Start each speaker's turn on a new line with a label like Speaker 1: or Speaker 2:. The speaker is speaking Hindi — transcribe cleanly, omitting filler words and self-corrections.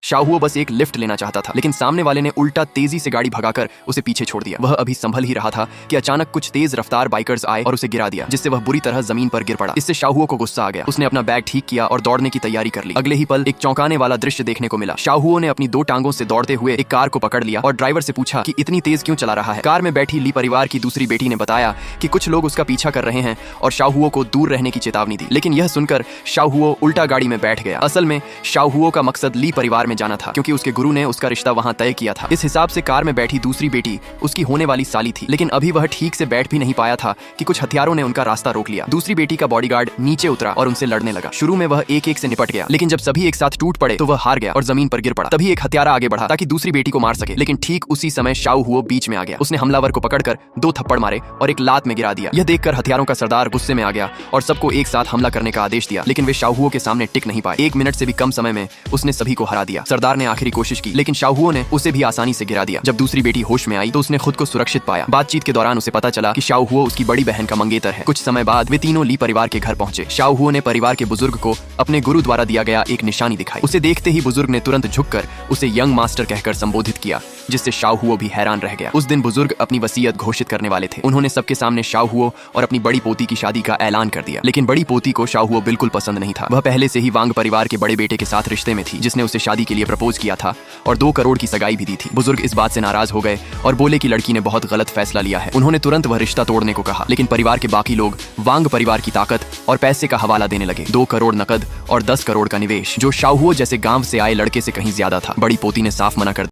Speaker 1: शाहुओ बस एक लिफ्ट लेना चाहता था, लेकिन सामने वाले ने उल्टा तेजी से गाड़ी भगाकर उसे पीछे छोड़ दिया। वह अभी संभल ही रहा था कि अचानक कुछ तेज रफ्तार बाइकर्स आए और उसे गिरा दिया, जिससे वह बुरी तरह जमीन पर गिर पड़ा। इससे शाहुओ को गुस्सा आ गया। उसने अपना बैग ठीक किया और दौड़ने की तैयारी कर ली। अगले ही पल एक चौंकाने वाला दृश्य देखने को मिला। शाहुओ ने अपनी 2 टांगों से दौड़ते हुए एक कार को पकड़ लिया और ड्राइवर से पूछा कि इतनी तेज क्यों चला रहा है। कार में बैठी ली परिवार की दूसरी बेटी ने बताया कि कुछ लोग उसका पीछा कर रहे हैं और शाहुओ को दूर रहने की चेतावनी दी, लेकिन यह सुनकर शाहुओ उल्टा गाड़ी में बैठ गया। असल में शाहुओ का मकसद ली परिवार में जाना था, क्योंकि उसके गुरु ने उसका रिश्ता वहां तय किया था। इस हिसाब से कार में बैठी दूसरी बेटी उसकी होने वाली साली थी, लेकिन अभी वह ठीक से बैठ भी नहीं पाया था कि कुछ हथियारों ने उनका रास्ता रोक लिया। दूसरी बेटी का बॉडीगार्ड नीचे उतरा और उनसे लड़ने लगा। शुरू में वह एक एक से निपट गया, लेकिन जब सभी एक साथ टूट पड़े तो वह हार गया और जमीन पर गिर पड़ा। तभी एक हत्यारा आगे बढ़ा ताकि दूसरी बेटी को मार सके, लेकिन ठीक उसी समय शाहुओ बीच में आ गया। उसने हमलावर को पकड़कर 2 थप्पड़ मारे और एक लात में गिरा दिया। यह देखकर हथियारों का सरदार गुस्से में आ गया और सबको एक साथ हमला करने का आदेश दिया, लेकिन वे शाहुओ के सामने टिक नहीं पाए। 1 मिनट से भी कम समय में उसने सभी को हरा दिया। सरदार ने आखिरी कोशिश की, लेकिन शाहुओ ने उसे भी आसानी से गिरा दिया। जब दूसरी बेटी होश में आई तो उसने खुद को सुरक्षित पाया। बातचीत के दौरान उसे पता चला कि शाहुओ उसकी बड़ी बहन का मंगेतर है। कुछ समय बाद वे तीनों ली परिवार के घर पहुंचे। शाहुओ ने परिवार के बुजुर्ग को अपने गुरु द्वारा दिया गया एक निशानी दिखाई। उसे देखते ही बुजुर्ग ने तुरंत झुककर उसे यंग मास्टर कहकर संबोधित किया, जिससे शाहुओ भी हैरान रह गया। उस दिन बुजुर्ग अपनी वसीयत घोषित करने वाले थे। उन्होंने सबके सामने शाहुओ और अपनी बड़ी पोती की शादी का ऐलान कर दिया, लेकिन बड़ी पोती को शाहुओ बिल्कुल पसंद नहीं था। वह पहले से ही वांग परिवार के बड़े बेटे के साथ रिश्ते में थी, जिसने उसे शादी के लिए प्रपोज किया था और 2 करोड़ की सगाई भी दी थी। बुजुर्ग इस बात से नाराज हो गए और बोले कि लड़की ने बहुत गलत फैसला लिया है। उन्होंने तुरंत वह रिश्ता तोड़ने को कहा, लेकिन परिवार के बाकी लोग वांग परिवार की ताकत और पैसे का हवाला देने लगे। 2 करोड़ नकद और 10 करोड़ का निवेश, जो शाहुओ जैसे गांव से आए लड़के से कहीं ज्यादा था। बड़ी पोती ने साफ मना कर